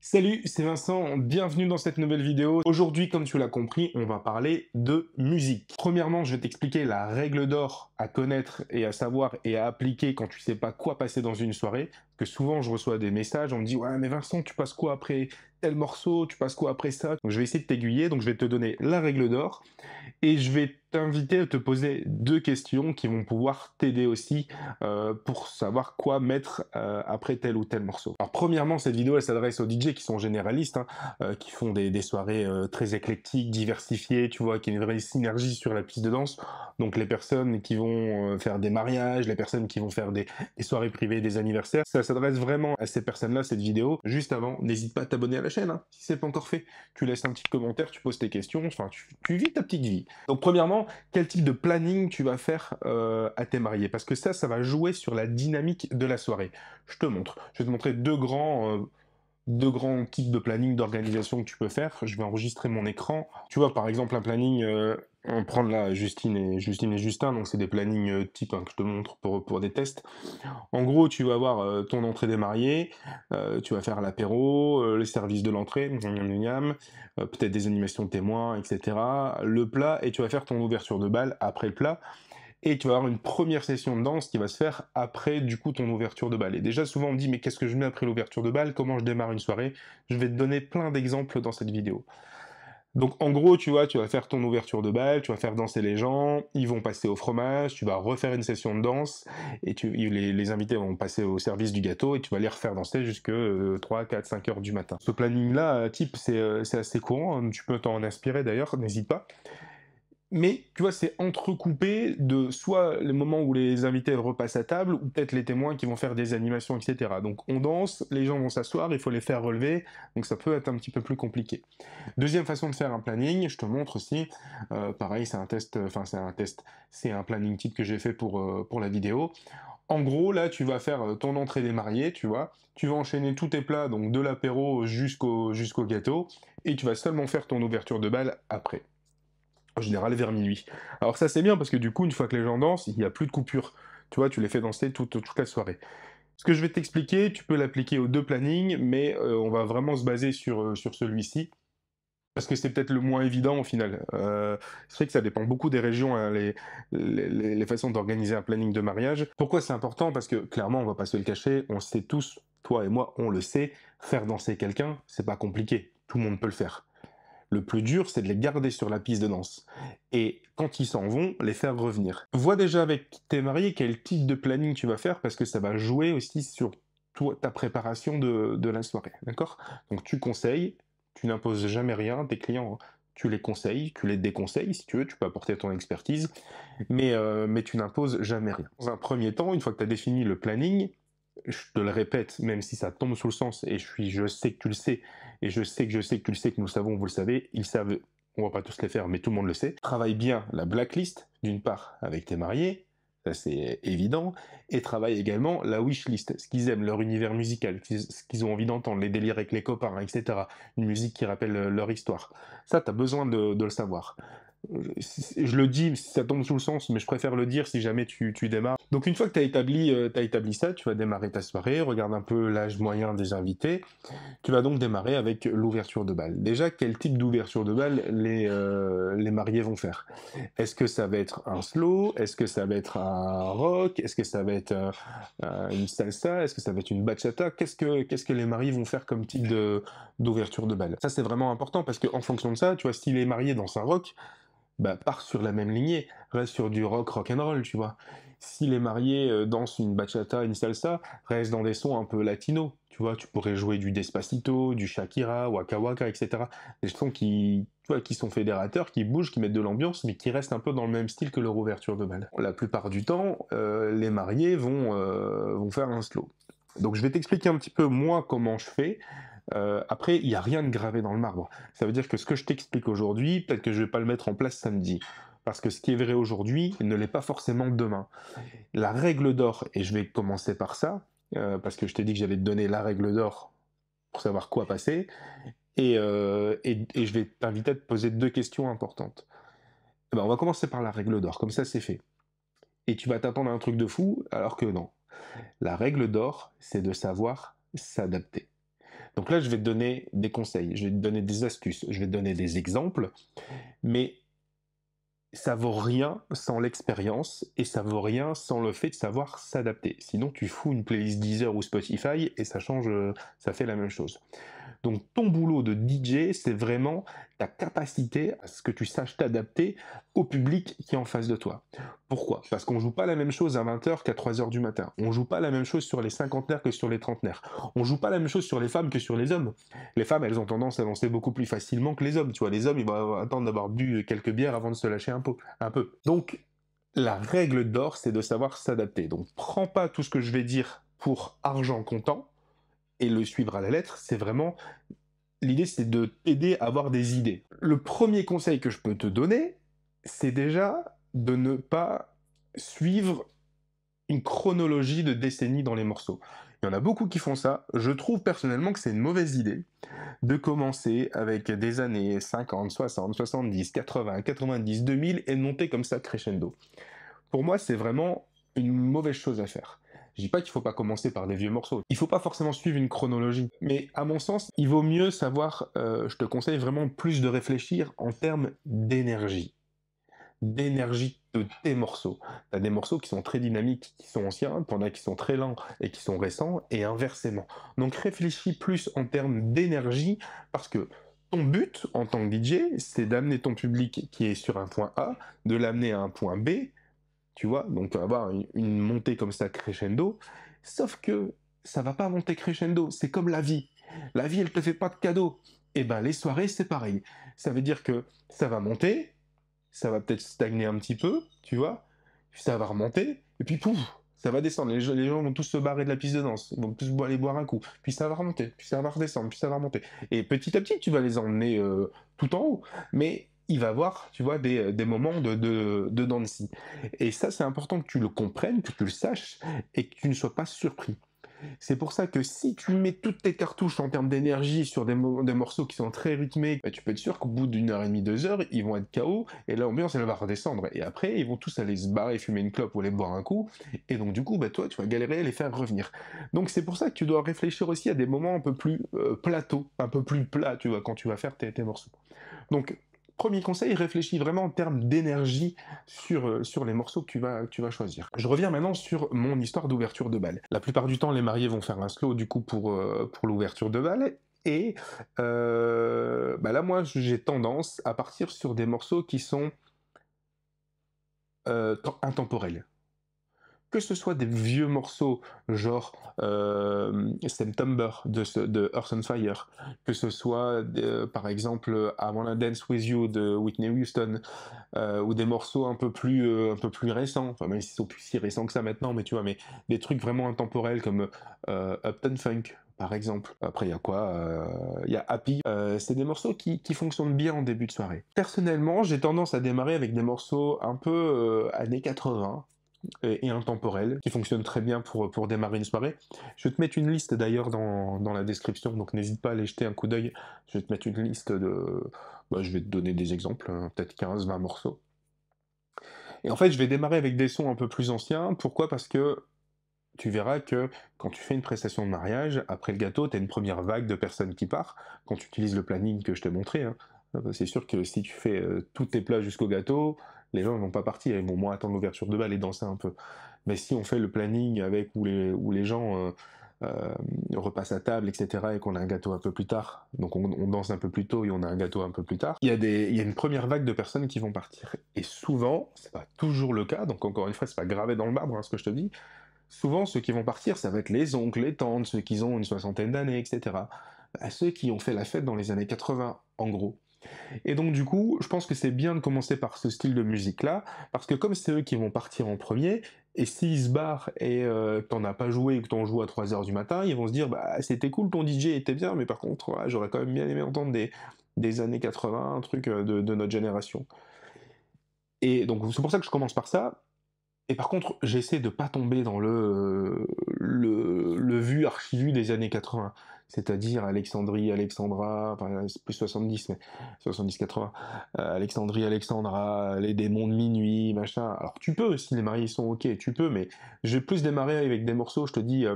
Salut, c'est Vincent, bienvenue dans cette nouvelle vidéo. Aujourd'hui, comme tu l'as compris, on va parler de musique. Premièrement, je vais t'expliquer la règle d'or à connaître et à savoir et à appliquer quand tu sais pas quoi passer dans une soirée. Parce que souvent, je reçois des messages, on me dit «Ouais, mais Vincent, tu passes quoi après tel morceau? Tu passes quoi après ça?» Donc je vais essayer de t'aiguiller, donc je vais te donner la règle d'or et je vais t'inviter à te poser deux questions qui vont pouvoir t'aider aussi pour savoir quoi mettre après tel ou tel morceau. Alors premièrement, cette vidéo elle s'adresse aux DJ qui sont généralistes, hein, qui font des soirées très éclectiques, diversifiées, tu vois, qui a une vraie synergie sur la piste de danse. Donc les personnes qui vont faire des mariages, les personnes qui vont faire des soirées privées, des anniversaires, ça s'adresse vraiment à ces personnes-là, cette vidéo. Juste avant, n'hésite pas à t'abonner à la chaîne, hein, si c'est pas encore fait. Tu laisses un petit commentaire, tu poses tes questions, enfin tu vis ta petite vie. Donc premièrement, quel type de planning tu vas faire à tes mariés? Parce que ça va jouer sur la dynamique de la soirée. Je te montre. Je vais te montrer deux grands types de planning d'organisation que tu peux faire. Je vais enregistrer mon écran. Tu vois, par exemple, un planning, on prend là Justine et Justin, donc c'est des plannings types hein, que je te montre pour des tests. En gros, tu vas avoir ton entrée des mariés, tu vas faire l'apéro, les services de l'entrée, peut-être des animations de témoins, etc. Le plat, et tu vas faire ton ouverture de bal après le plat. Et tu vas avoir une première session de danse qui va se faire après, du coup, ton ouverture de bal. Et déjà, souvent, on me dit, mais qu'est-ce que je mets après l'ouverture de bal? Comment je démarre une soirée? Je vais te donner plein d'exemples dans cette vidéo. Donc, en gros, tu vois, tu vas faire ton ouverture de bal, tu vas faire danser les gens, ils vont passer au fromage, tu vas refaire une session de danse, et les invités vont passer au service du gâteau, et tu vas les refaire danser jusque 3, 4, 5 heures du matin. Ce planning-là, type, c'est assez courant, hein, tu peux t'en inspirer d'ailleurs, n'hésite pas. Mais tu vois, c'est entrecoupé de soit les moments où les invités repassent à table, ou peut-être les témoins qui vont faire des animations, etc. Donc on danse, les gens vont s'asseoir, il faut les faire relever, donc ça peut être un petit peu plus compliqué. Deuxième façon de faire un planning, je te montre aussi, pareil, c'est un test, c'est un planning type que j'ai fait pour la vidéo. En gros, là, tu vas faire ton entrée des mariés, tu vois, tu vas enchaîner tous tes plats, donc de l'apéro jusqu'au gâteau, et tu vas seulement faire ton ouverture de bal après. En général vers minuit. Alors ça c'est bien parce que du coup une fois que les gens dansent, il n'y a plus de coupure. Tu vois, tu les fais danser toute la soirée. Ce que je vais t'expliquer, tu peux l'appliquer aux deux plannings, mais on va vraiment se baser sur celui-ci. Parce que c'est peut-être le moins évident au final. C'est vrai que ça dépend beaucoup des régions, hein, les façons d'organiser un planning de mariage. Pourquoi c'est important? Parce que clairement, on va pas se le cacher, on sait tous, toi et moi, on le sait, faire danser quelqu'un, c'est pas compliqué. Tout le monde peut le faire. Le plus dur, c'est de les garder sur la piste de danse. Et quand ils s'en vont, les faire revenir. Vois déjà avec tes mariés quel type de planning tu vas faire, parce que ça va jouer aussi sur toi, ta préparation de la soirée, d'accord? Donc tu conseilles, tu n'imposes jamais rien, tes clients, hein, tu les conseilles, tu les déconseilles, si tu veux, tu peux apporter ton expertise, mais tu n'imposes jamais rien. Dans un premier temps, une fois que tu as défini le planning, je te le répète, même si ça tombe sous le sens, et je sais que tu le sais, et je sais que tu le sais, que nous le savons, vous le savez, ils savent, on va pas tous les faire, mais tout le monde le sait. Travaille bien la blacklist, d'une part, avec tes mariés, ça c'est évident, et travaille également la wishlist, ce qu'ils aiment, leur univers musical, ce qu'ils ont envie d'entendre, les délires avec les copains, etc. Une musique qui rappelle leur histoire. Ça, tu as besoin de le savoir. Je le dis, ça tombe sous le sens, mais je préfère le dire si jamais tu démarres. Donc une fois que t'as établi ça, tu vas démarrer ta soirée, regarde un peu l'âge moyen des invités. Tu vas donc démarrer avec l'ouverture de bal. Déjà, quel type d'ouverture de bal les mariés vont faire? Est-ce que ça va être un slow? Est-ce que ça va être un rock? Est-ce que ça va être une salsa? Est-ce que ça va être une bachata? Qu'est-ce que les mariés vont faire comme type d'ouverture de bal? Ça, c'est vraiment important parce qu'en fonction de ça, tu vois, si les mariés dansent un rock, bah, pars sur la même lignée, reste sur du rock and roll, tu vois. Si les mariés dansent une bachata, une salsa, reste dans des sons un peu latinos, tu vois. Tu pourrais jouer du Despacito, du Shakira, Waka Waka, etc. Des sons tu vois, qui sont fédérateurs, qui bougent, qui mettent de l'ambiance, mais qui restent un peu dans le même style que leur ouverture de bal. La plupart du temps, les mariés vont faire un slow. Donc je vais t'expliquer un petit peu moi comment je fais. Après, il n'y a rien de gravé dans le marbre. Ça veut dire que ce que je t'explique aujourd'hui, peut-être que je ne vais pas le mettre en place samedi. Parce que ce qui est vrai aujourd'hui ne l'est pas forcément demain. La règle d'or, et je vais commencer par ça, parce que je t'ai dit que j'allais te donner la règle d'or pour savoir quoi passer, et je vais t'inviter à te poser deux questions importantes. Eh ben, on va commencer par la règle d'or, comme ça c'est fait. Et tu vas t'attendre à un truc de fou, alors que non. La règle d'or, c'est de savoir s'adapter. Donc là, je vais te donner des conseils, je vais te donner des astuces, je vais te donner des exemples, mais ça vaut rien sans l'expérience et ça vaut rien sans le fait de savoir s'adapter. Sinon, tu fous une playlist Deezer ou Spotify et ça change, ça fait la même chose. Donc ton boulot de DJ, c'est vraiment ta capacité à ce que tu saches t'adapter au public qui est en face de toi. Pourquoi? Parce qu'on joue pas la même chose à 20h qu'à 3h du matin. On joue pas la même chose sur les cinquantenaires que sur les trentenaires. On joue pas la même chose sur les femmes que sur les hommes. Les femmes, elles ont tendance à danser beaucoup plus facilement que les hommes. Tu vois, les hommes, ils vont attendre d'avoir bu quelques bières avant de se lâcher un peu. Donc, la règle d'or, c'est de savoir s'adapter. Donc, prends pas tout ce que je vais dire pour argent comptant et le suivre à la lettre, c'est vraiment l'idée, c'est de t'aider à avoir des idées. Le premier conseil que je peux te donner, c'est déjà de ne pas suivre une chronologie de décennies dans les morceaux. Il y en a beaucoup qui font ça. Je trouve personnellement que c'est une mauvaise idée de commencer avec des années 50, 60, 70, 80, 90, 2000 et de monter comme ça crescendo. Pour moi, c'est vraiment une mauvaise chose à faire. Je dis pas qu'il faut pas commencer par des vieux morceaux. Il faut pas forcément suivre une chronologie. Mais à mon sens, il vaut mieux savoir, je te conseille vraiment plus de réfléchir en termes d'énergie. D'énergie de tes morceaux. Tu as des morceaux qui sont très dynamiques, qui sont anciens, t'en as qui sont très lents et qui sont récents, et inversement. Donc réfléchis plus en termes d'énergie, parce que ton but en tant que DJ, c'est d'amener ton public qui est sur un point A, de l'amener à un point B, tu vois, donc avoir une montée comme ça crescendo, sauf que ça va pas monter crescendo, c'est comme la vie. La vie, elle te fait pas de cadeaux. Et ben les soirées, c'est pareil. Ça veut dire que ça va monter, ça va peut-être stagner un petit peu, tu vois, puis ça va remonter, et puis pouf, ça va descendre. Les gens vont tous se barrer de la piste de danse, ils vont tous aller boire un coup, puis ça va remonter, puis ça va redescendre, puis ça va remonter. Et petit à petit, tu vas les emmener tout en haut, mais il va y avoir, tu vois, des moments de dents de scie. Et ça, c'est important que tu le comprennes, que tu le saches, et que tu ne sois pas surpris. C'est pour ça que si tu mets toutes tes cartouches en termes d'énergie sur des morceaux qui sont très rythmés, bah, tu peux être sûr qu'au bout d'une heure et demie, 2 heures, ils vont être KO, et l'ambiance, elle va redescendre. Et après, ils vont tous aller se barrer, fumer une clope ou aller boire un coup, et donc du coup, bah, toi, tu vas galérer à les faire revenir. Donc c'est pour ça que tu dois réfléchir aussi à des moments un peu plus plateaux, un peu plus plats, tu vois, quand tu vas faire tes morceaux. Donc, premier conseil, réfléchis vraiment en termes d'énergie sur les morceaux que tu vas choisir. Je reviens maintenant sur mon histoire d'ouverture de bal. La plupart du temps, les mariés vont faire un slow du coup pour l'ouverture de bal. Et bah là, moi, j'ai tendance à partir sur des morceaux qui sont intemporels. Que ce soit des vieux morceaux genre September de Earth and Fire, que ce soit par exemple I Wanna Dance With You de Whitney Houston, ou des morceaux un peu plus récents, enfin même s'ils sont plus si récents que ça maintenant, mais tu vois, mais des trucs vraiment intemporels comme Uptown Funk, par exemple. Après, il y a quoi? Il y a Happy. C'est des morceaux qui fonctionnent bien en début de soirée. Personnellement, j'ai tendance à démarrer avec des morceaux un peu années 80, et intemporels, qui fonctionnent très bien pour démarrer une soirée. Je vais te mettre une liste d'ailleurs dans la description, donc n'hésite pas à aller jeter un coup d'œil. Je vais te mettre une liste de... Bah, je vais te donner des exemples, hein, peut-être 15-20 morceaux. Et en fait, je vais démarrer avec des sons un peu plus anciens. Pourquoi? Parce que tu verras que quand tu fais une prestation de mariage, après le gâteau, tu as une première vague de personnes qui part, quand tu utilises le planning que je t'ai montré, hein. C'est sûr que si tu fais tous tes plats jusqu'au gâteau, les gens ne vont pas partir, ils vont moins attendre l'ouverture de bal et danser un peu. Mais si on fait le planning avec où les gens repassent à table, etc., et qu'on a un gâteau un peu plus tard, donc on danse un peu plus tôt et on a un gâteau un peu plus tard, il y a une première vague de personnes qui vont partir. Et souvent, c'est pas toujours le cas, donc encore une fois, c'est pas gravé dans le marbre, hein, ce que je te dis. Souvent, ceux qui vont partir, ça va être les oncles, les tantes, ceux qui ont une soixantaine d'années, etc. Bah, ceux qui ont fait la fête dans les années 80, en gros. Et donc, du coup, je pense que c'est bien de commencer par ce style de musique-là, parce que comme c'est eux qui vont partir en premier, et s'ils se barrent et que t'en as pas joué et que t'en joues à 3 heures du matin, ils vont se dire, bah, c'était cool, ton DJ était bien, mais par contre, ouais, j'aurais quand même bien aimé entendre des années 80, un truc de notre génération. Et donc, c'est pour ça que je commence par ça. Et par contre, j'essaie de pas tomber dans le vu archi-vu des années 80, c'est-à-dire Alexandrie, Alexandra, enfin c'est plus 70, mais 70-80, Alexandrie, Alexandra, les démons de minuit, machin. Alors tu peux, si les mariés sont ok, tu peux, mais je vais plus démarrer avec des morceaux, je te dis,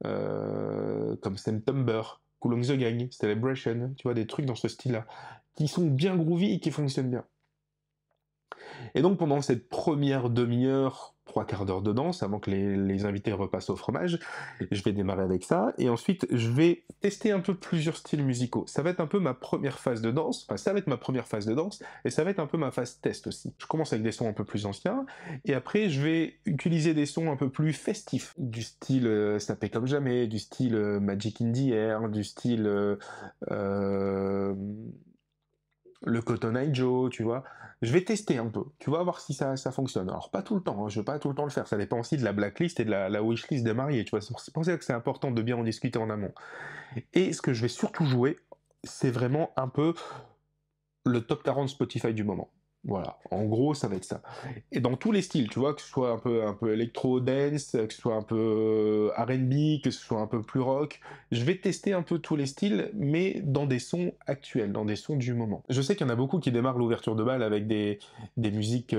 comme September, Cool on the Gang, Celebration, tu vois, des trucs dans ce style-là, qui sont bien groovy et qui fonctionnent bien. Et donc pendant cette première demi-heure, trois quarts d'heure de danse, avant que les invités repassent au fromage, je vais démarrer avec ça, et ensuite je vais tester un peu plusieurs styles musicaux. Ça va être un peu ma première phase de danse, enfin ça va être ma première phase de danse, et ça va être un peu ma phase test aussi. Je commence avec des sons un peu plus anciens, et après je vais utiliser des sons un peu plus festifs, du style Ça paie comme jamais, du style Magic in the Air, du style le Cotton Eye Joe, tu vois. Je vais tester un peu, tu vas voir si ça fonctionne. Alors pas tout le temps, hein, je vais pas tout le temps le faire, ça dépend aussi de la blacklist et de la wishlist des mariés, tu vois. C'est pour ça que c'est important de bien en discuter en amont. Et ce que je vais surtout jouer, c'est vraiment un peu le top 40 Spotify du moment. Voilà, en gros, ça va être ça. Et dans tous les styles, tu vois, que ce soit un peu électro dance, que ce soit un peu R&B, que ce soit un peu plus rock, je vais tester un peu tous les styles, mais dans des sons actuels, dans des sons du moment. Je sais qu'il y en a beaucoup qui démarrent l'ouverture de bal avec des musiques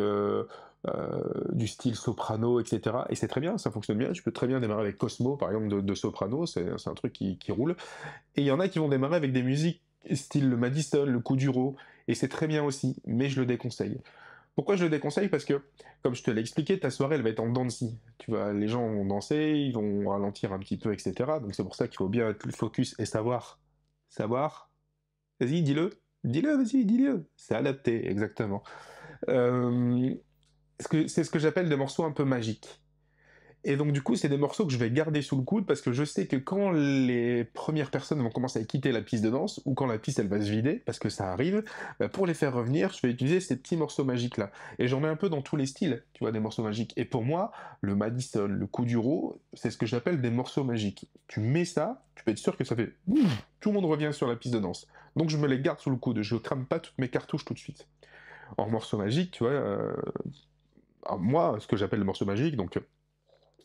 du style soprano, etc. Et c'est très bien, ça fonctionne bien. Tu peux très bien démarrer avec Cosmo, par exemple, de soprano, c'est un truc qui roule. Et il y en a qui vont démarrer avec des musiques style le Madison, le Kuduro, et c'est très bien aussi, mais je le déconseille. Pourquoi je le déconseille? Parce que, comme je te l'ai expliqué, ta soirée, elle va être en dents de scie. Tu vois, les gens vont danser, ils vont ralentir un petit peu, etc. Donc c'est pour ça qu'il faut bien être focus et savoir. Savoir. Vas-y, dis-le. Dis-le, vas-y, dis-le. C'est adapté, exactement. Euh, c'est ce que j'appelle des morceaux un peu magiques. Et donc du coup, c'est des morceaux que je vais garder sous le coude parce que je sais que quand les premières personnes vont commencer à quitter la piste de danse, ou quand la piste elle va se vider, parce que ça arrive, bah, pour les faire revenir, je vais utiliser ces petits morceaux magiques là. Et j'en ai un peu dans tous les styles, tu vois, des morceaux magiques. Et pour moi, le Madison, le Kuduro, c'est ce que j'appelle des morceaux magiques. Tu mets ça, tu peux être sûr que ça fait tout le monde revient sur la piste de danse. Donc je me les garde sous le coude, je crame pas toutes mes cartouches tout de suite. En morceaux magiques, tu vois, moi, ce que j'appelle le morceau magique, donc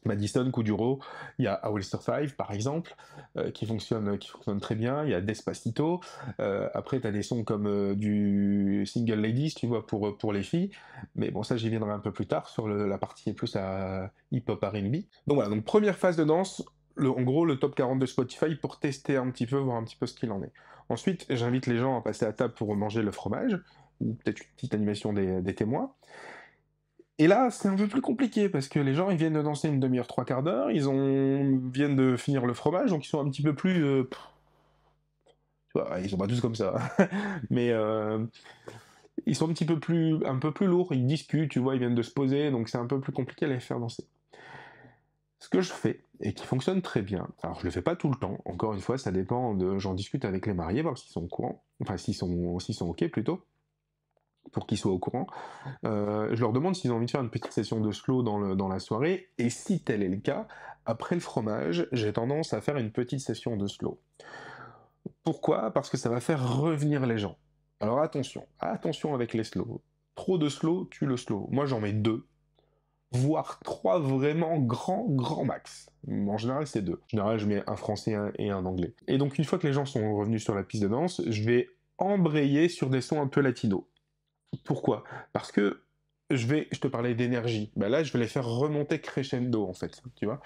Madison, Kuduro, il y a I Will Survive par exemple, qui fonctionne très bien, il y a Despacito, après tu as des sons comme du Single Ladies, tu vois, pour les filles, mais bon ça j'y viendrai un peu plus tard sur la partie plus à hip-hop R&B. Donc voilà, donc première phase de danse, en gros le top 40 de Spotify pour tester un petit peu, voir un petit peu ce qu'il en est. Ensuite, j'invite les gens à passer à table pour manger le fromage, ou peut-être une petite animation des témoins. Et là, c'est un peu plus compliqué parce que les gens ils viennent de danser une demi-heure, trois quarts d'heure, viennent de finir le fromage, donc ils sont un petit peu plus, tu vois, ils sont pas tous comme ça, mais ils sont un peu plus lourds, ils discutent, tu vois, ils viennent de se poser, donc c'est un peu plus compliqué à les faire danser. Ce que je fais et qui fonctionne très bien, alors je le fais pas tout le temps, encore une fois, ça dépend j'en discute avec les mariés, voir s'ils sont au courant, enfin s'ils sont ok plutôt, pour qu'ils soient au courant. Je leur demande s'ils ont envie de faire une petite session de slow dans la soirée, et si tel est le cas, après le fromage, j'ai tendance à faire une petite session de slow. Pourquoi? Parce que ça va faire revenir les gens. Alors attention, attention avec les slow. Trop de slow tue le slow. Moi j'en mets deux, voire trois vraiment grand max. En général c'est deux. En général je mets un français et un anglais. Et donc une fois que les gens sont revenus sur la piste de danse, je vais embrayer sur des sons un peu latinos. Pourquoi? Parce que je te parlais d'énergie. Bah là, je vais les faire remonter crescendo, en fait, tu vois.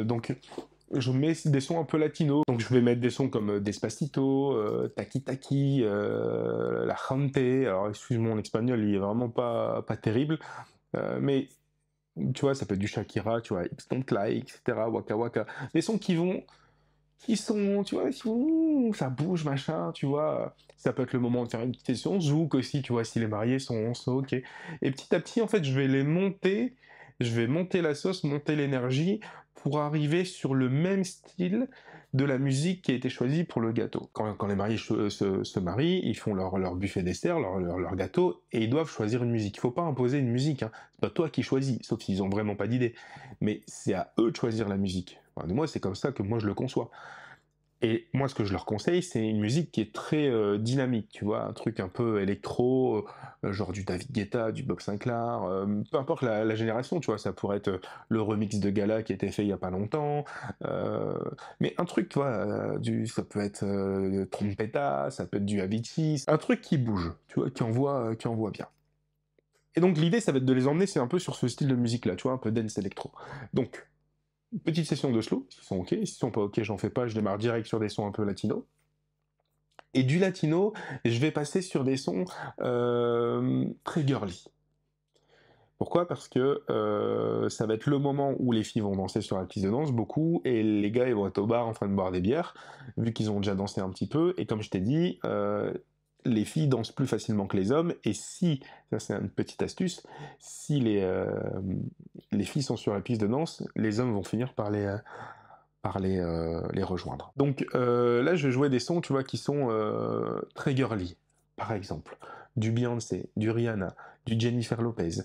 Donc, je mets des sons un peu latinos. Donc, je vais mettre des sons comme Despacito, Taki Taki, La Gente. Alors, excuse-moi, mon espagnol, il est vraiment pas terrible. Mais, tu vois, ça peut être du Shakira, tu vois, Hips Don't Lie, etc., Waka Waka. Des sons qui sont, tu vois, ça bouge, machin, tu vois. Ça peut être le moment de faire une petite session zouk aussi, tu vois, si les mariés sont ok. Et petit à petit, en fait, je vais monter la sauce, monter l'énergie pour arriver sur le même style de la musique qui a été choisie pour le gâteau. Quand les mariés se marient, ils font leur buffet dessert, leur gâteau, et ils doivent choisir une musique. Il faut pas imposer une musique, hein. C'est pas toi qui choisis, sauf s'ils ont vraiment pas d'idée. Mais c'est à eux de choisir la musique. Enfin, moi, c'est comme ça que moi je le conçois. Et moi, ce que je leur conseille, c'est une musique qui est très dynamique, tu vois, un truc un peu électro, genre du David Guetta, du Bob Sinclair, peu importe la génération, tu vois, ça pourrait être le remix de Gala qui a été fait il y a pas longtemps, mais un truc, tu vois, ça peut être Trompetta, ça peut être du Avicii, un truc qui bouge, tu vois, qui envoie bien. Et donc l'idée, ça va être de les emmener, c'est un peu sur ce style de musique-là, tu vois, un peu dance électro. Donc, petite session de slow, s'ils sont ok, s'ils sont pas ok, j'en fais pas, je démarre direct sur des sons un peu latino. Et du latino, je vais passer sur des sons très girly. Pourquoi? Parce que ça va être le moment où les filles vont danser sur la piste de danse, beaucoup, et les gars ils vont être au bar en train de boire des bières, vu qu'ils ont déjà dansé un petit peu, et comme je t'ai dit, les filles dansent plus facilement que les hommes, et si, ça c'est une petite astuce, si les filles sont sur la piste de danse, les hommes vont finir par les rejoindre. Donc là je vais jouer des sons, tu vois, qui sont très girly, par exemple du Beyoncé, du Rihanna, du Jennifer Lopez,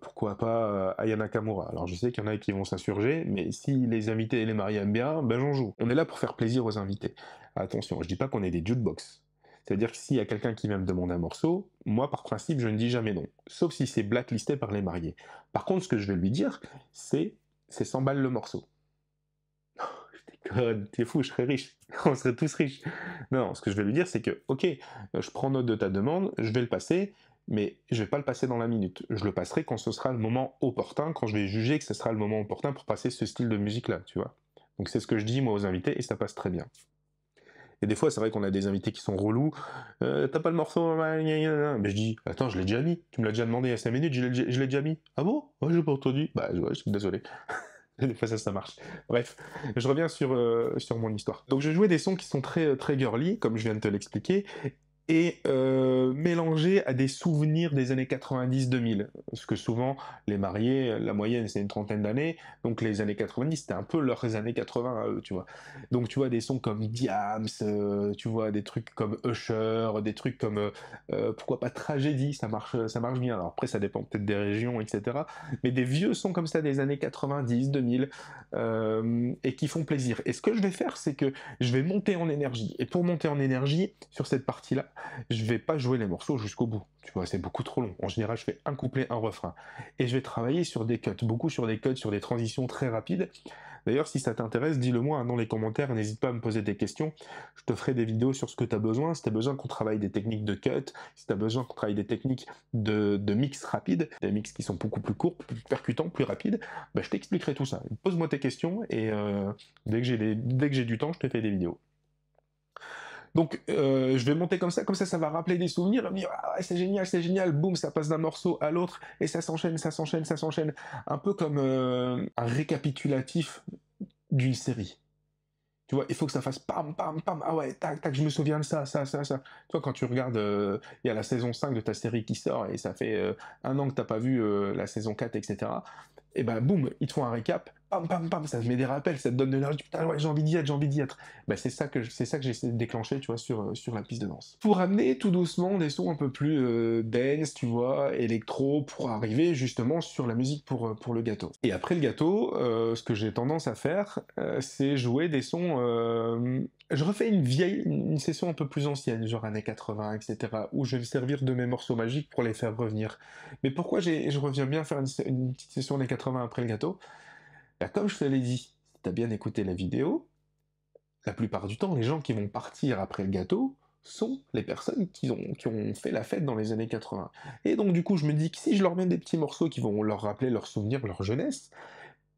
pourquoi pas Aya Nakamura. Alors je sais qu'il y en a qui vont s'insurger, mais si les invités et les mariés aiment bien, ben j'en joue. On est là pour faire plaisir aux invités. Attention, je dis pas qu'on est des jukebox. C'est-à-dire que s'il y a quelqu'un qui vient me demander un morceau, moi par principe je ne dis jamais non, sauf si c'est blacklisté par les mariés. Par contre ce que je vais lui dire, c'est 100 balles le morceau. T'es fou, je serais riche. On serait tous riches. Non, ce que je vais lui dire, c'est que, ok, je prends note de ta demande, je vais le passer, mais je vais pas le passer dans la minute. Je le passerai quand ce sera le moment opportun, quand je vais juger que ce sera le moment opportun pour passer ce style de musique-là, tu vois. Donc c'est ce que je dis, moi, aux invités, et ça passe très bien. Et des fois, c'est vrai qu'on a des invités qui sont relous. T'as pas le morceau? Mais je dis, attends, je l'ai déjà mis. Tu me l'as déjà demandé il y a 5 minutes, je l'ai déjà mis. Ah bon? Ouais, j'ai pas entendu. Bah, ouais, je suis désolé. Des fois ça marche. Bref, je reviens sur mon histoire. Donc je jouais des sons qui sont très girly, comme je viens de te l'expliquer, et mélangés à des souvenirs des années 90-2000. Parce que souvent, les mariés, la moyenne c'est une trentaine d'années, donc les années 90 c'était un peu leurs années 80 à eux, tu vois. Donc tu vois des sons comme Diams, tu vois des trucs comme Usher, des trucs comme, pourquoi pas Tragédie, ça marche bien. Alors après ça dépend peut-être des régions, etc. Mais des vieux sons comme ça des années 90, 2000, et qui font plaisir. Et ce que je vais faire, c'est que je vais monter en énergie. Et pour monter en énergie, sur cette partie-là, je vais pas jouer les morceaux jusqu'au bout. Tu vois, c'est beaucoup trop long. En général, je fais un couplet, un refrain. Et je vais travailler sur des cuts, beaucoup sur des cuts, sur des transitions très rapides. D'ailleurs, si ça t'intéresse, dis-le moi dans les commentaires, n'hésite pas à me poser des questions. Je te ferai des vidéos sur ce que tu as besoin. Si tu as besoin qu'on travaille des techniques de cut, si tu as besoin qu'on travaille des techniques de mix rapide, des mix qui sont beaucoup plus courts, plus percutants, plus rapides, bah, je t'expliquerai tout ça. Pose-moi tes questions et dès que j'ai du temps, je te fais des vidéos. Donc je vais monter comme ça va rappeler des souvenirs, me dire ah ouais, c'est génial, boum, ça passe d'un morceau à l'autre, et ça s'enchaîne, ça s'enchaîne, ça s'enchaîne, un peu comme un récapitulatif d'une série. Tu vois, il faut que ça fasse pam, pam, pam, ah ouais, tac, tac, je me souviens de ça, ça, ça, ça. Tu vois, quand tu regardes, il y a la saison 5 de ta série qui sort, et ça fait 1 an que t'as pas vu la saison 4, etc. Et ben boum, ils te font un récap, pam, pam, pam, ça te met des rappels, ça te donne de l'énergie, putain, ouais, j'ai envie d'y être, j'ai envie d'y être. Ben, c'est ça que j'essaie de déclencher, tu vois, sur la piste de danse. Pour amener tout doucement des sons un peu plus dance, tu vois, électro, pour arriver justement sur la musique pour le gâteau. Et après le gâteau, ce que j'ai tendance à faire, c'est jouer des sons... je refais une session un peu plus ancienne, genre années 80, etc., où je vais me servir de mes morceaux magiques pour les faire revenir. Mais pourquoi je reviens bien faire une petite session années 80 après le gâteau? Bah, comme je te l'ai dit, si t'as bien écouté la vidéo, la plupart du temps, les gens qui vont partir après le gâteau sont les personnes qui ont fait la fête dans les années 80. Et donc du coup, je me dis que si je leur mets des petits morceaux qui vont leur rappeler leurs souvenirs, leur jeunesse,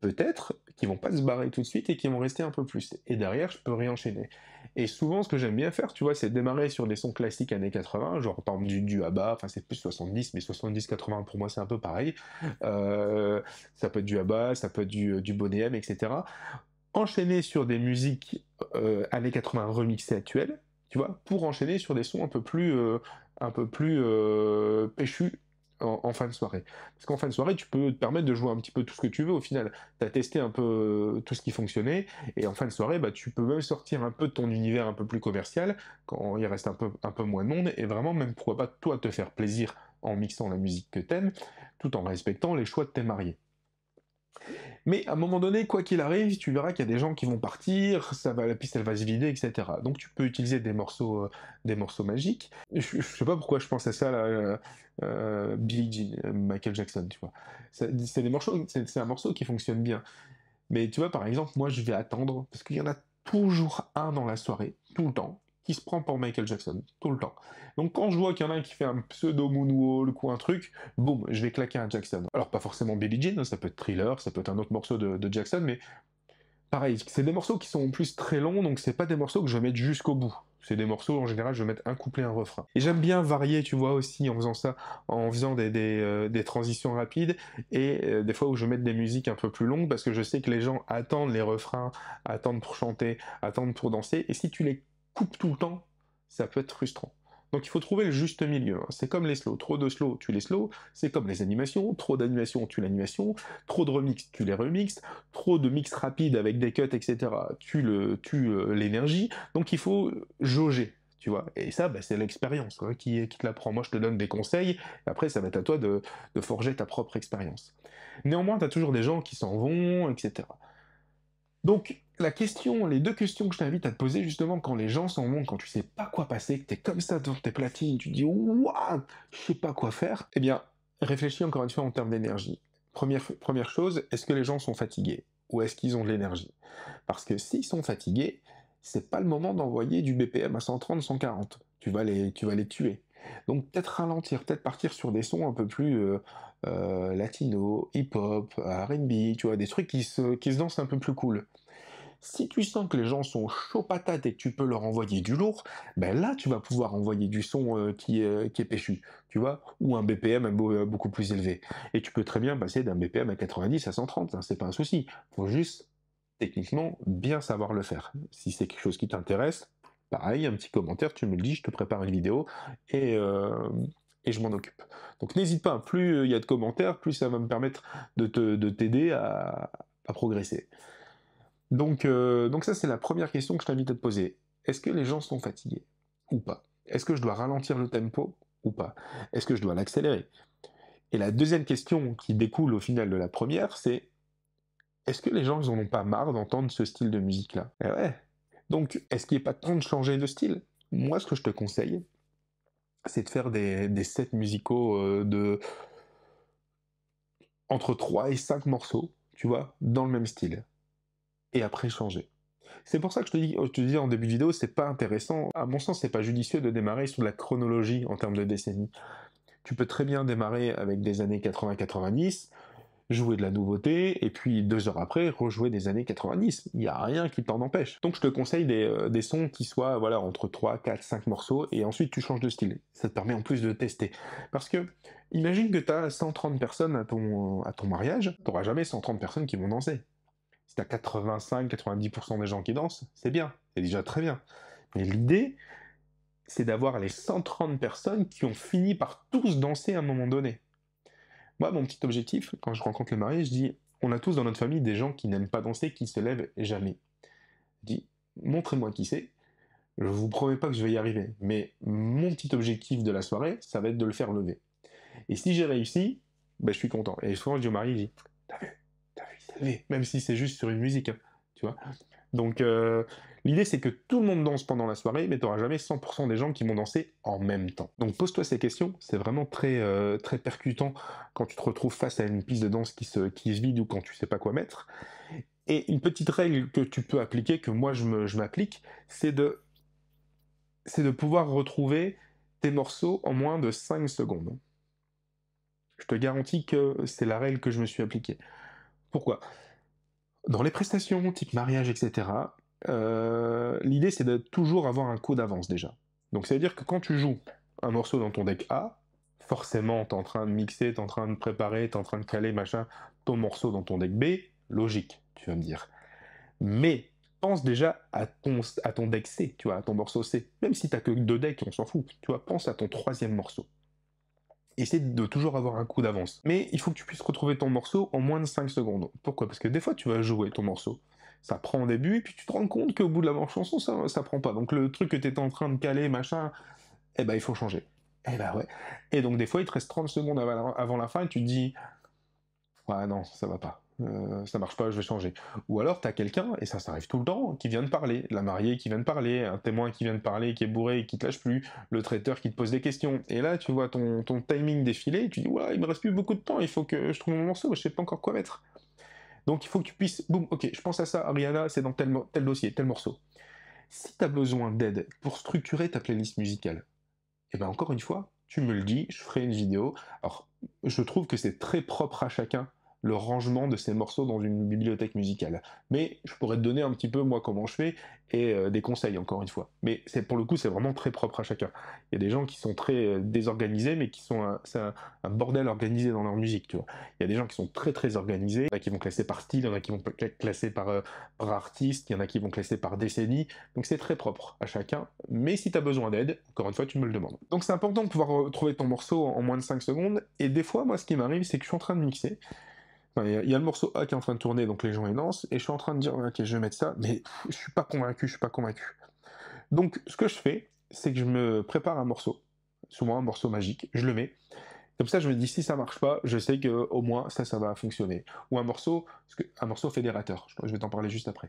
peut-être qu'ils vont pas se barrer tout de suite et qu'ils vont rester un peu plus. Et derrière, je peux réenchaîner. Et souvent, ce que j'aime bien faire, tu vois, c'est démarrer sur des sons classiques années 80, genre par exemple du ABBA, enfin c'est plus 70, mais 70-80 pour moi c'est un peu pareil. Ça peut être du ABBA, ça peut être du Boney M, etc. Enchaîner sur des musiques années 80 remixées actuelles, tu vois, pour enchaîner sur des sons un peu plus péchus en fin de soirée. Parce qu'en fin de soirée, tu peux te permettre de jouer un petit peu tout ce que tu veux au final. Tu as testé un peu tout ce qui fonctionnait, et en fin de soirée, bah, tu peux même sortir un peu de ton univers un peu plus commercial, quand il reste un peu moins de monde, et vraiment même pourquoi pas toi te faire plaisir en mixant la musique que t'aimes, tout en respectant les choix de tes mariés. Mais à un moment donné, quoi qu'il arrive, tu verras qu'il y a des gens qui vont partir, la piste elle va se vider, etc. Donc tu peux utiliser des morceaux magiques. Je sais pas pourquoi je pense à ça, là, Billie Jean, Michael Jackson, tu vois. C'est des morceaux, c'est un morceau qui fonctionne bien. Mais tu vois, par exemple, moi je vais attendre, parce qu'il y en a toujours un dans la soirée, tout le temps, qui se prend pour Michael Jackson, tout le temps. Donc quand je vois qu'il y en a un qui fait un pseudo moonwalk ou un truc, boum, je vais claquer un Jackson. Alors pas forcément Billie Jean, hein, ça peut être Thriller, ça peut être un autre morceau de Jackson, mais pareil, c'est des morceaux qui sont en plus très longs, donc c'est pas des morceaux que je vais mettre jusqu'au bout. C'est des morceaux, en général, je vais mettre un couplet, un refrain. Et j'aime bien varier, tu vois, aussi, en faisant ça, en faisant des transitions rapides, et des fois où je vais mettre des musiques un peu plus longues, parce que je sais que les gens attendent les refrains, attendent pour chanter, attendent pour danser, et si tu les coupes tout le temps, ça peut être frustrant. Donc il faut trouver le juste milieu, hein. C'est comme les slows, trop de slow, tu les slow, c'est comme les animations, trop d'animations, tu l'animation, trop de remix, tu les remixes, trop de mix rapide avec des cuts, etc., tue l'énergie, donc il faut jauger, tu vois, et ça, bah, c'est l'expérience, hein, qui te l'apprend. Moi, je te donne des conseils, et après, ça va être à toi de forger ta propre expérience. Néanmoins, tu as toujours des gens qui s'en vont, etc. Donc, les deux questions que je t'invite à te poser justement quand les gens s'en vont, quand tu sais pas quoi passer, que tu es comme ça devant tes platines, tu te dis waouh, je sais pas quoi faire, eh bien, réfléchis encore une fois en termes d'énergie. Première chose, est-ce que les gens sont fatigués ou est-ce qu'ils ont de l'énergie? Parce que s'ils sont fatigués, c'est pas le moment d'envoyer du BPM à 130, 140. Tu vas les tuer. Donc peut-être ralentir, peut-être partir sur des sons un peu plus latino, hip-hop, R&B, tu vois, des trucs qui se dansent un peu plus cool. Si tu sens que les gens sont chauds patates et que tu peux leur envoyer du lourd, ben là tu vas pouvoir envoyer du son qui est péchu, tu vois, ou un BPM beaucoup plus élevé. Et tu peux très bien passer d'un BPM à 90 à 130, hein, c'est pas un souci. Faut juste techniquement bien savoir le faire. Si c'est quelque chose qui t'intéresse, pareil, un petit commentaire, tu me le dis, je te prépare une vidéo et, euh, et je m'en occupe. Donc n'hésite pas, plus il y a de commentaires, plus ça va me permettre de t'aider à progresser. Donc ça, c'est la première question que je t'invite à te poser. Est-ce que les gens sont fatigués ou pas? Est-ce que je dois ralentir le tempo ou pas? Est-ce que je dois l'accélérer? Et la deuxième question qui découle au final de la première, c'est est-ce que les gens, ils en ont pas marre d'entendre ce style de musique-là? Eh ouais. Donc, est-ce qu'il n'est pas temps de changer de style? Moi, ce que je te conseille, c'est de faire des sets musicaux de entre 3 et 5 morceaux, tu vois, dans le même style. Et après changer. C'est pour ça que je te dis en début de vidéo, c'est pas intéressant. À mon sens, c'est pas judicieux de démarrer sur la chronologie en termes de décennies. Tu peux très bien démarrer avec des années 80-90, jouer de la nouveauté, et puis 2 heures après, rejouer des années 90. Il n'y a rien qui t'en empêche. Donc je te conseille des sons qui soient voilà, entre 3, 4, 5 morceaux, et ensuite tu changes de style. Ça te permet en plus de tester. Parce que, imagine que tu as 130 personnes à ton mariage, tu n'auras jamais 130 personnes qui vont danser. Si t'as 85-90% des gens qui dansent, c'est bien, c'est déjà très bien. Mais l'idée, c'est d'avoir les 130 personnes qui ont fini par tous danser à un moment donné. Moi, mon petit objectif, quand je rencontre les mariés, je dis, on a tous dans notre famille des gens qui n'aiment pas danser, qui se lèvent jamais. Je dis, montrez-moi qui c'est, je vous promets pas que je vais y arriver, mais mon petit objectif de la soirée, ça va être de le faire lever. Et si j'ai réussi, ben, je suis content. Et souvent, je dis au mari, je dis, t'as vu, il s'est levé, même si c'est juste sur une musique, hein, tu vois. Donc l'idée c'est que tout le monde danse pendant la soirée, mais tu n'auras jamais 100% des gens qui vont danser en même temps. Donc pose-toi ces questions, c'est vraiment très percutant quand tu te retrouves face à une piste de danse qui se vide ou quand tu sais pas quoi mettre. Et une petite règle que tu peux appliquer, que moi je m'applique, c'est de pouvoir retrouver tes morceaux en moins de 5 secondes. Je te garantis que c'est la règle que je me suis appliquée. Pourquoi? Dans les prestations, type mariage, etc., l'idée c'est de toujours avoir un coup d'avance déjà. Donc ça veut dire que quand tu joues un morceau dans ton deck A, forcément t'es en train de mixer, t'es en train de préparer, t'es en train de caler machin, ton morceau dans ton deck B, logique, tu vas me dire. Mais pense déjà à ton deck C, tu vois, à ton morceau C. Même si t'as que 2 decks, on s'en fout, tu vois, pense à ton troisième morceau. Essaie de toujours avoir un coup d'avance. Mais il faut que tu puisses retrouver ton morceau en moins de 5 secondes. Pourquoi? Parce que des fois, tu vas jouer ton morceau. Ça prend au début, et puis tu te rends compte qu'au bout de la chanson, ça prend pas. Donc le truc que tu étais en train de caler, machin, eh ben il faut changer. Eh ben ouais. Et donc des fois, il te reste 30 secondes avant la fin, et tu te dis, ouais, non, ça va pas. Ça marche pas, je vais changer. Ou alors, t'as quelqu'un, et ça arrive tout le temps, qui vient de parler. La mariée qui vient de parler, un témoin qui vient de parler, qui est bourré et qui te lâche plus, le traiteur qui te pose des questions. Et là, tu vois ton timing défiler, et tu dis, ouais, il me reste plus beaucoup de temps, il faut que je trouve mon morceau, je sais pas encore quoi mettre. Donc il faut que tu puisses, boum, ok, je pense à ça, Ariana, c'est dans tel dossier, tel morceau. Si tu as besoin d'aide pour structurer ta playlist musicale, et ben encore une fois, tu me le dis, je ferai une vidéo. Alors, je trouve que c'est très propre à chacun, le rangement de ces morceaux dans une bibliothèque musicale. Mais je pourrais te donner un petit peu, moi, comment je fais, et des conseils, encore une fois. Mais pour le coup, c'est vraiment très propre à chacun. Il y a des gens qui sont très désorganisés, mais qui sont c'est un bordel organisé dans leur musique, tu vois. Il y a des gens qui sont très très organisés, il y en a qui vont classer par style, il y en a qui vont classer par artiste, il y en a qui vont classer par décennie, donc c'est très propre à chacun, mais si tu as besoin d'aide, encore une fois, tu me le demandes. Donc c'est important de pouvoir trouver ton morceau en moins de 5 secondes, et des fois, moi, ce qui m'arrive, c'est que je suis en train de mixer, enfin, il y a le morceau A qui est en train de tourner, donc les gens ils dansent, et je suis en train de dire, ok, je vais mettre ça, mais je suis pas convaincu, je suis pas convaincu. Donc ce que je fais, c'est que je me prépare un morceau, souvent un morceau magique, je le mets, comme ça je me dis si ça marche pas, je sais que au moins ça va fonctionner. Ou un morceau fédérateur, je vais t'en parler juste après.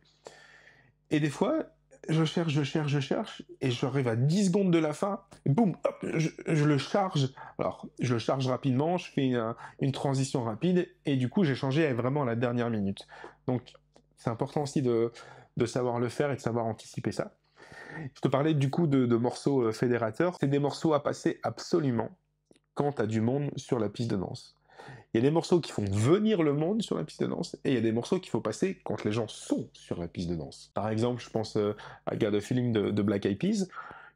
Et des fois, je cherche, et j'arrive à 10 secondes de la fin, et boum, hop, je le charge. Alors, je le charge rapidement, je fais une transition rapide, et du coup, j'ai changé vraiment à la dernière minute. Donc, c'est important aussi de savoir le faire et de savoir anticiper ça. Je te parlais du coup de morceaux fédérateurs. C'est des morceaux à passer absolument quand tu as du monde sur la piste de danse. Il y a des morceaux qui font venir le monde sur la piste de danse, et il y a des morceaux qu'il faut passer quand les gens sont sur la piste de danse. Par exemple, je pense à Got a Feeling de Black Eyed Peas,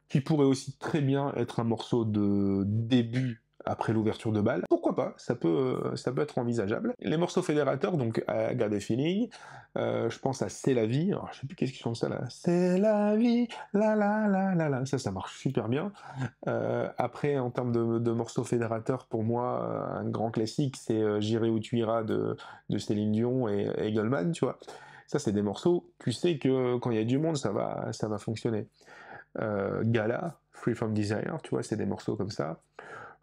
qui pourrait aussi très bien être un morceau de début après l'ouverture de bal. Pourquoi pas, ça peut être envisageable. Les morceaux fédérateurs, donc à Got a Feeling, je pense à C'est la vie, alors je sais plus qu'est-ce qu'ils chante ça là, C'est la vie, la la la la la, ça marche super bien. Après, en termes de morceaux fédérateurs, pour moi, un grand classique, c'est J'irai où tu iras de Céline Dion et Goldman, tu vois. Ça, c'est des morceaux, tu sais que quand il y a du monde, ça va fonctionner. Gala, Free From Desire, tu vois, c'est des morceaux comme ça.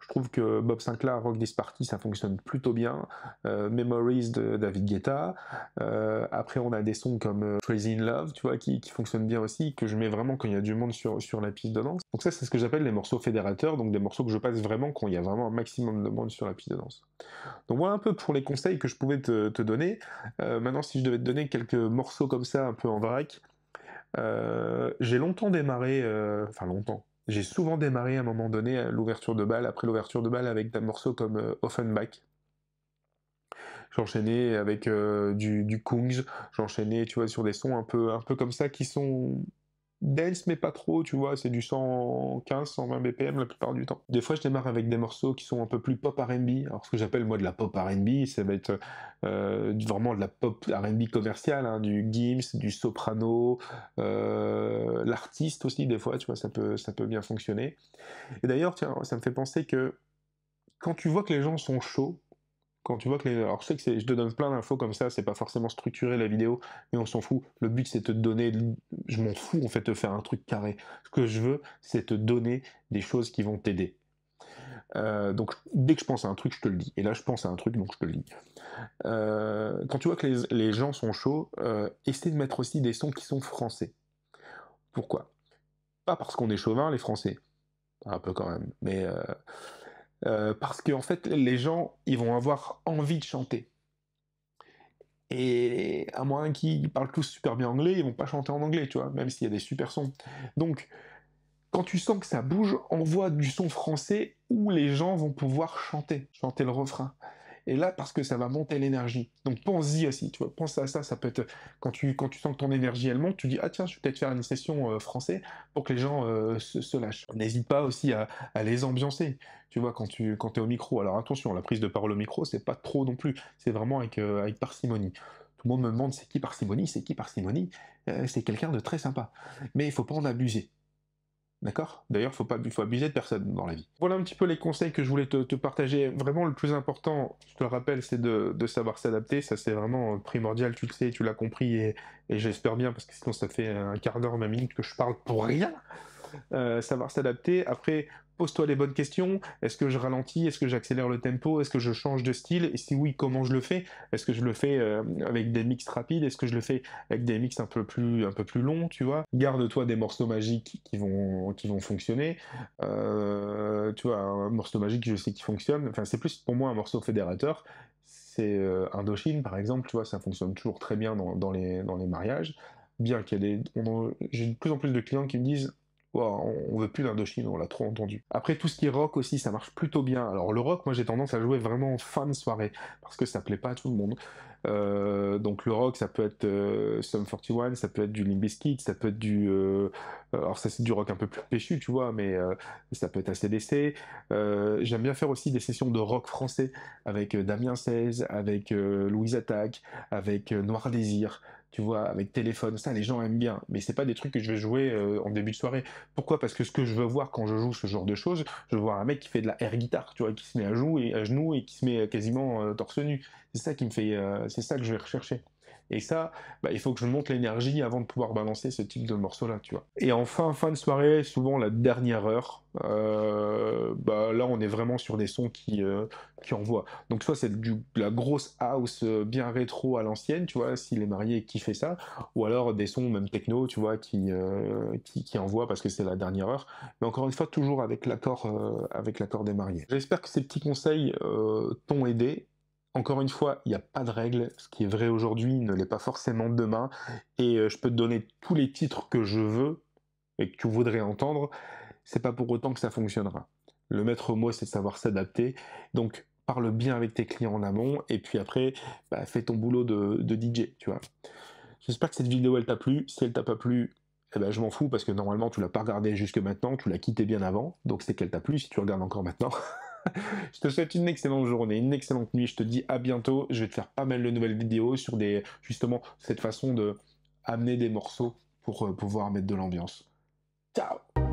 Je trouve que Bob Sinclair, Rock This Party, ça fonctionne plutôt bien. Memories de David Guetta. Après, on a des sons comme Crazy in Love, tu vois, qui fonctionnent bien aussi, que je mets vraiment quand il y a du monde sur la piste de danse. Donc ça, c'est ce que j'appelle les morceaux fédérateurs, donc des morceaux que je passe vraiment quand il y a vraiment un maximum de monde sur la piste de danse. Donc voilà un peu pour les conseils que je pouvais te donner. Maintenant, si je devais te donner quelques morceaux comme ça, un peu en vrac, j'ai longtemps démarré, enfin longtemps, j'ai souvent démarré à un moment donné à l'ouverture de bal, après l'ouverture de bal avec des morceaux comme Offenbach. J'enchaînais avec du Kungs, j'enchaînais, tu vois, sur des sons un peu comme ça qui sont dance mais pas trop, tu vois, c'est du 115, 120 BPM la plupart du temps. Des fois je démarre avec des morceaux qui sont un peu plus pop R&B, alors ce que j'appelle moi de la pop R&B, ça va être vraiment de la pop R&B commerciale, hein, du Gims, du Soprano, l'artiste aussi des fois, tu vois, ça peut bien fonctionner. Et d'ailleurs, tiens, ça me fait penser que quand tu vois que les gens sont chauds, quand tu vois que les... Alors je sais que je te donne plein d'infos comme ça, c'est pas forcément structuré la vidéo, mais on s'en fout. Le but c'est de te donner... Je m'en fous en fait de faire un truc carré. Ce que je veux, c'est te donner des choses qui vont t'aider. Donc dès que je pense à un truc, je te le dis. Et là je pense à un truc, donc je te le dis. Quand tu vois que les gens sont chauds, essaie de mettre aussi des sons qui sont français. Pourquoi? Pas parce qu'on est chauvin les Français, un peu quand même, mais... parce qu'en fait, les gens, ils vont avoir envie de chanter. Et à moins qu'ils parlent tous super bien anglais, ils vont pas chanter en anglais, tu vois, même s'il y a des super sons. Donc, quand tu sens que ça bouge, envoie du son français où les gens vont pouvoir chanter le refrain. Et là, parce que ça va monter l'énergie. Donc pense-y aussi, tu vois, pense à ça, ça peut être... quand tu sens que ton énergie, elle monte, tu dis, ah tiens, je vais peut-être faire une session français pour que les gens se lâchent. N'hésite pas aussi à les ambiancer, tu vois, quand t'es au micro. Alors attention, la prise de parole au micro, c'est pas trop non plus, c'est vraiment avec parcimonie. Tout le monde me demande, c'est qui parcimonie? C'est qui parcimonie? C'est quelqu'un de très sympa. Mais il faut pas en abuser. D'accord? D'ailleurs, il faut abuser de personne dans la vie. Voilà un petit peu les conseils que je voulais te partager. Vraiment, le plus important, je te le rappelle, c'est de savoir s'adapter. Ça, c'est vraiment primordial, tu le sais, tu l'as compris, et j'espère bien, parce que sinon ça fait un quart d'heure, 20 minutes que je parle pour rien. Savoir s'adapter. Après, pose-toi les bonnes questions. Est-ce que je ralentis? Est-ce que j'accélère le tempo? Est-ce que je change de style? Et si oui, comment je le fais? Est-ce que je le fais avec des mix rapides? Est-ce que je le fais avec des mix un peu plus longs, tu vois? Garde-toi des morceaux magiques qui vont fonctionner. Tu vois, un morceau magique, je sais qui fonctionne. Enfin, c'est plus pour moi un morceau fédérateur. C'est Indochine, par exemple, tu vois, ça fonctionne toujours très bien dans les mariages. bien qu'il y ait j'ai de plus en plus de clients qui me disent ouah, on veut plus d'Indochine, on l'a trop entendu. Après, tout ce qui est rock aussi, ça marche plutôt bien. Alors, le rock, moi, j'ai tendance à jouer vraiment en fin de soirée, parce que ça plaît pas à tout le monde. Donc, le rock, ça peut être Sum 41, ça peut être du Limp Bizkit, ça peut être alors, ça, c'est du rock un peu plus péchu, tu vois, mais ça peut être AC/DC. J'aime bien faire aussi des sessions de rock français, avec Damien 16, avec Louise Attaque, avec Noir Désir, tu vois, avec téléphone, ça les gens aiment bien, mais c'est pas des trucs que je vais jouer en début de soirée. Pourquoi? Parce que ce que je veux voir quand je joue ce genre de choses, je veux voir un mec qui fait de la air guitare, tu vois, qui se met à genoux et qui se met quasiment torse nu. C'est ça qui me fait, c'est ça que je vais rechercher. Et ça, bah, il faut que je monte l'énergie avant de pouvoir balancer ce type de morceau-là, tu vois. Et enfin, fin de soirée, souvent la dernière heure, bah, là on est vraiment sur des sons qui envoient. Donc soit c'est de la grosse house bien rétro à l'ancienne, tu vois, s'il est marié qui fait ça, ou alors des sons même techno, tu vois, qui envoient parce que c'est la dernière heure. Mais encore une fois, toujours avec l'accord des mariés. J'espère que ces petits conseils t'ont aidé. Encore une fois, il n'y a pas de règle. Ce qui est vrai aujourd'hui ne l'est pas forcément demain. Et je peux te donner tous les titres que je veux et que tu voudrais entendre. C'est pas pour autant que ça fonctionnera. Le maître mot, c'est de savoir s'adapter. Donc, parle bien avec tes clients en amont. Et puis après, bah, fais ton boulot de DJ, tu vois. J'espère que cette vidéo, elle t'a plu. Si elle t'a pas plu, eh ben, je m'en fous parce que normalement, tu l'as pas regardée jusque maintenant. Tu l'as quitté bien avant. Donc, c'est qu'elle t'a plu si tu regardes encore maintenant. Je te souhaite une excellente journée, une excellente nuit. Je te dis à bientôt. Je vais te faire pas mal de nouvelles vidéos sur justement, cette façon de amener des morceaux pour pouvoir mettre de l'ambiance. Ciao!